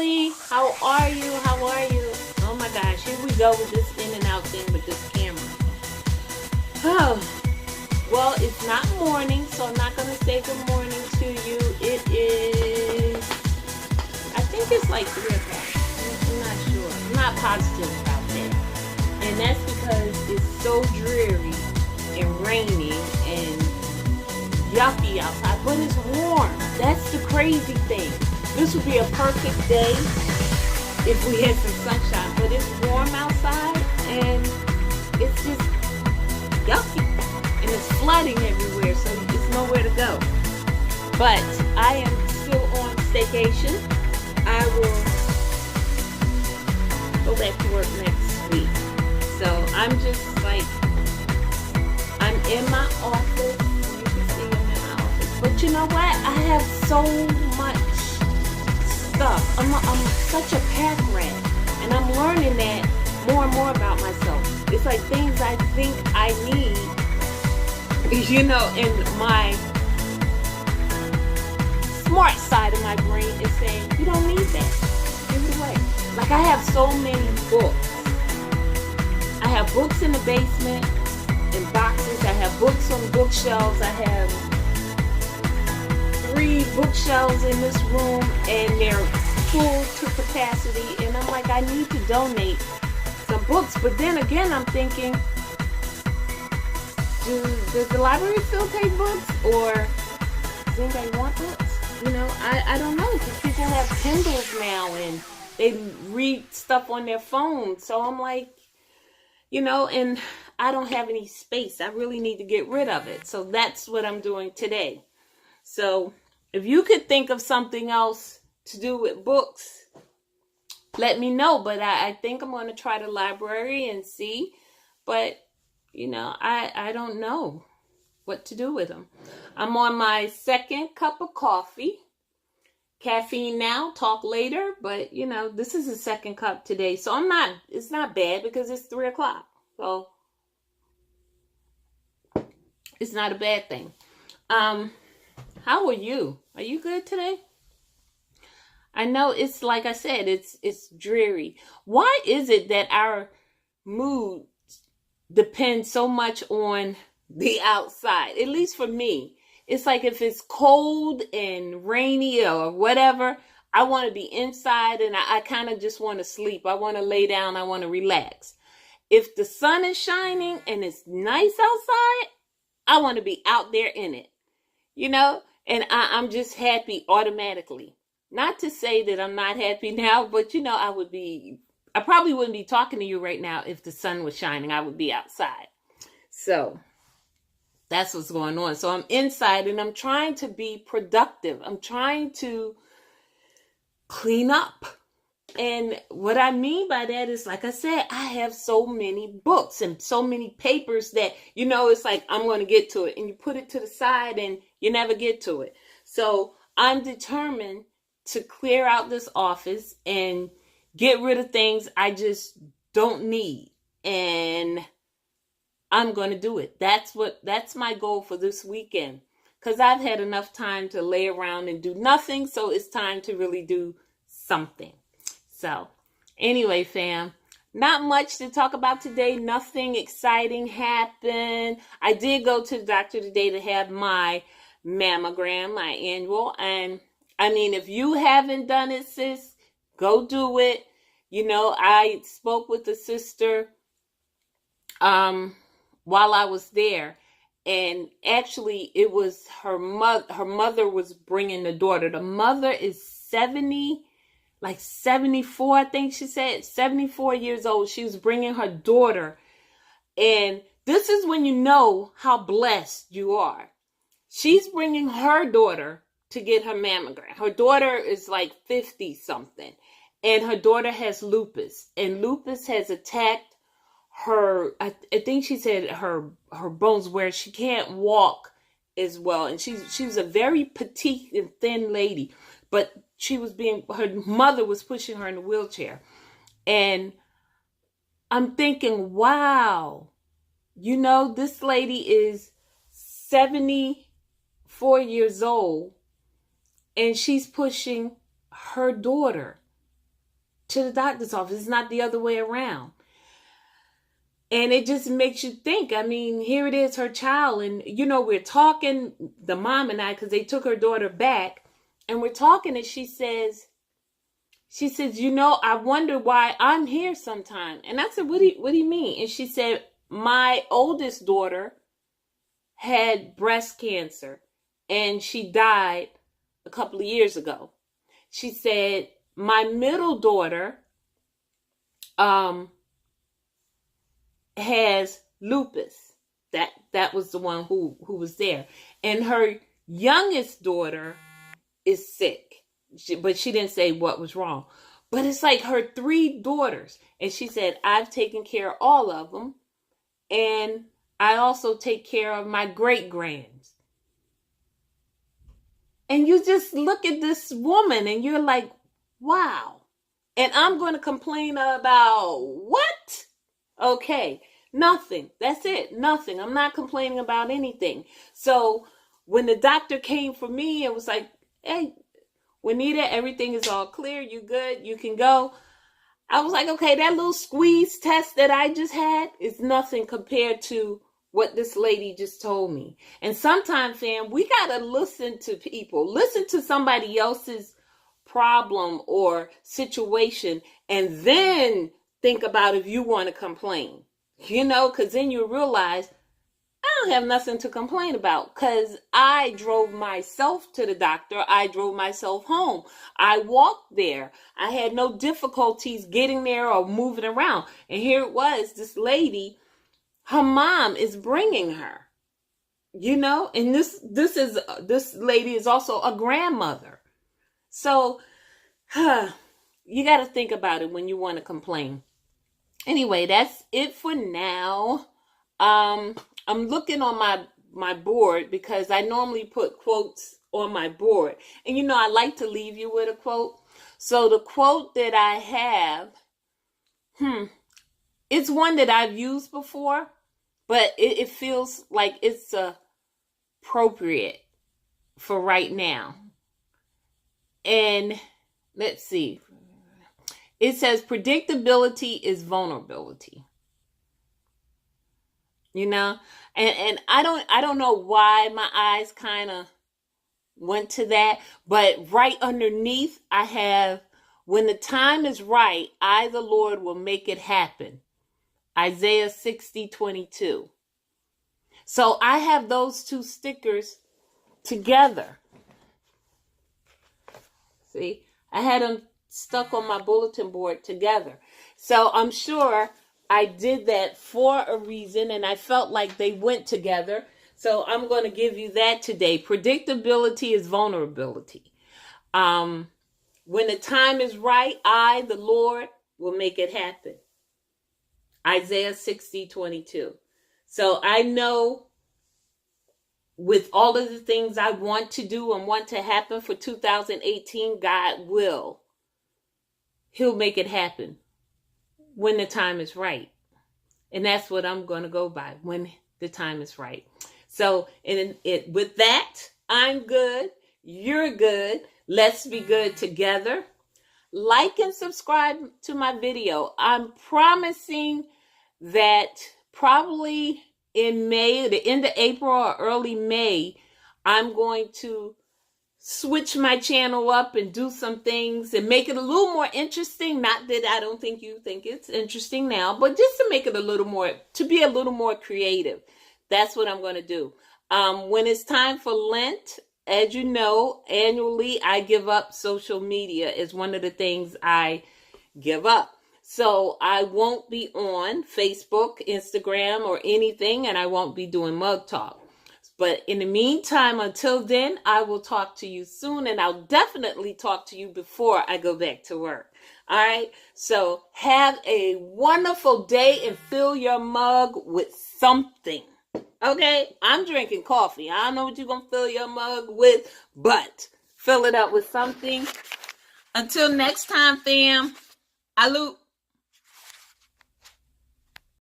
family. How are you? How are you? Oh my gosh, here we go with this in and out thing with this camera. Oh, well, it's not morning, so I'm not going to say good morning to you. It is, I think it's like 3 o'clock. I'm not sure. I'm not positive about that. And that's because it's so dreary and rainy and yucky outside, but it's warm. That's the crazy thing. This would be a perfect day if we had some sunshine, but it's warm outside and it's just yucky and it's flooding everywhere, so it's nowhere to go. But I am still on staycation. I will go back to work next week. So I'm just like, I'm in my office. You can see I'm in my office. But you know what? I have so much stuff. I'm such a pack rat. And I'm learning that more and more about myself. It's like things I think I need, you know, and my smart side of my brain is saying, you don't need that. Give it away. Like I have so many books. I have books in the basement, in boxes. I have books on bookshelves. I have 3 bookshelves in this room, and they're full to capacity. And I'm like, I need to donate some books. But then again, I'm thinking, does the library still take books, or does anybody want books? You know, I don't know, because people have Kindles now and they read stuff on their phone. So I'm like, you know, and I don't have any space. I really need to get rid of it. So that's what I'm doing today. So if you could think of something else to do with books, let me know. But I think I'm going to try the library and see. But, you know, I don't know what to do with them. I'm on my second cup of coffee. Caffeine now, talk later. But, you know, this is the second cup today. So it's not bad because it's 3 o'clock. So it's not a bad thing. How are you? Are you good today? I know it's like I said, it's dreary. Why is it that our mood depends so much on the outside? At least for me. It's like if it's cold and rainy or whatever, I want to be inside and I kind of just want to sleep. I want to lay down. I want to relax. If the sun is shining and it's nice outside, I want to be out there in it, you know, and I'm just happy automatically. Not to say that I'm not happy now, but you know, I probably wouldn't be talking to you right now if the sun was shining. I would be outside. So that's what's going on. So I'm inside and I'm trying to be productive. I'm trying to clean up. And what I mean by that is, like I said, I have so many books and so many papers that, you know, it's like I'm going to get to it. And you put it to the side and you never get to it. So I'm determined to clear out this office and get rid of things I just don't need. And I'm going to do it. That's my goal for this weekend. Because I've had enough time to lay around and do nothing. So it's time to really do something. So anyway, fam, not much to talk about today. Nothing exciting happened. I did go to the doctor today to have my mammogram, my annual. And I mean, if you haven't done it, sis, go do it. You know, I spoke with the sister while I was there. And actually, it was her mother. Her mother was bringing the daughter. The mother is 74, I think she said, 74 years old. She was bringing her daughter. And this is when you know how blessed you are. She's bringing her daughter to get her mammogram. Her daughter is like 50 something. And her daughter has lupus. And lupus has attacked her, I think she said her bones, where she can't walk as well. And she was a very petite and thin lady. But her mother was pushing her in a wheelchair. And I'm thinking, wow, you know, this lady is 74 years old and she's pushing her daughter. to the doctor's office. It's not the other way around. And it just makes you think. I mean, here it is, her child. And, we're talking, the mom and I, because they took her daughter back. And we're talking and she says, I wonder why I'm here sometime. And I said, what do you mean? And she said, my oldest daughter had breast cancer and she died a couple of years ago. She said, my middle daughter has lupus. That was the one who was there. And her youngest daughter is sick. But she didn't say what was wrong. But it's like her 3 daughters. And she said, I've taken care of all of them. And I also take care of my great-grands. And you just look at this woman and you're like, wow. And I'm going to complain about what? Okay, nothing. That's it. Nothing. I'm not complaining about anything. So when the doctor came for me and was like, hey, Juanita, everything is all clear. You good? You can go. I was like, okay, that little squeeze test that I just had is nothing compared to what this lady just told me. And sometimes, fam, we got to listen to people. Listen to somebody else's problem or situation and then think about if you want to complain. Because then you realize, I don't have nothing to complain about because I drove myself to the doctor. I drove myself home. I walked there. I had no difficulties getting there or moving around. And here it was, this lady, her mom is bringing her, and this lady is also a grandmother. So, you got to think about it when you want to complain. Anyway, that's it for now. I'm looking on my board because I normally put quotes on my board. And I like to leave you with a quote. So the quote that I have, it's one that I've used before, but it feels like it's appropriate for right now. And let's see. It says predictability is vulnerability. And I don't know why my eyes kind of went to that, but right underneath I have, when the time is right, I, the Lord, will make it happen. Isaiah 60:22. So I have those 2 stickers together. See, I had them stuck on my bulletin board together. So I'm sure I did that for a reason, and I felt like they went together. So I'm going to give you that today. Predictability is vulnerability. When the time is right, I, the Lord, will make it happen. Isaiah 60:22. So I know with all of the things I want to do and want to happen for 2018, God will. He'll make it happen when the time is right. And that's what I'm going to go by, when the time is right. So with that, I'm good. You're good. Let's be good together. Like and subscribe to my video. I'm promising that probably in May, the end of April or early May, I'm going to switch my channel up and do some things and make it a little more interesting. Not that I don't think you think it's interesting now, but just to make it to be a little more creative. That's what I'm going to do. When it's time for Lent, as you know, annually I give up social media. Is one of the things I give up. So I won't be on Facebook, Instagram, or anything, and I won't be doing Mug Talk. But in the meantime, until then, I will talk to you soon, and I'll definitely talk to you before I go back to work. All right? So have a wonderful day and fill your mug with something. Okay? I'm drinking coffee. I don't know what you're going to fill your mug with, but fill it up with something. Until next time, fam, I loop.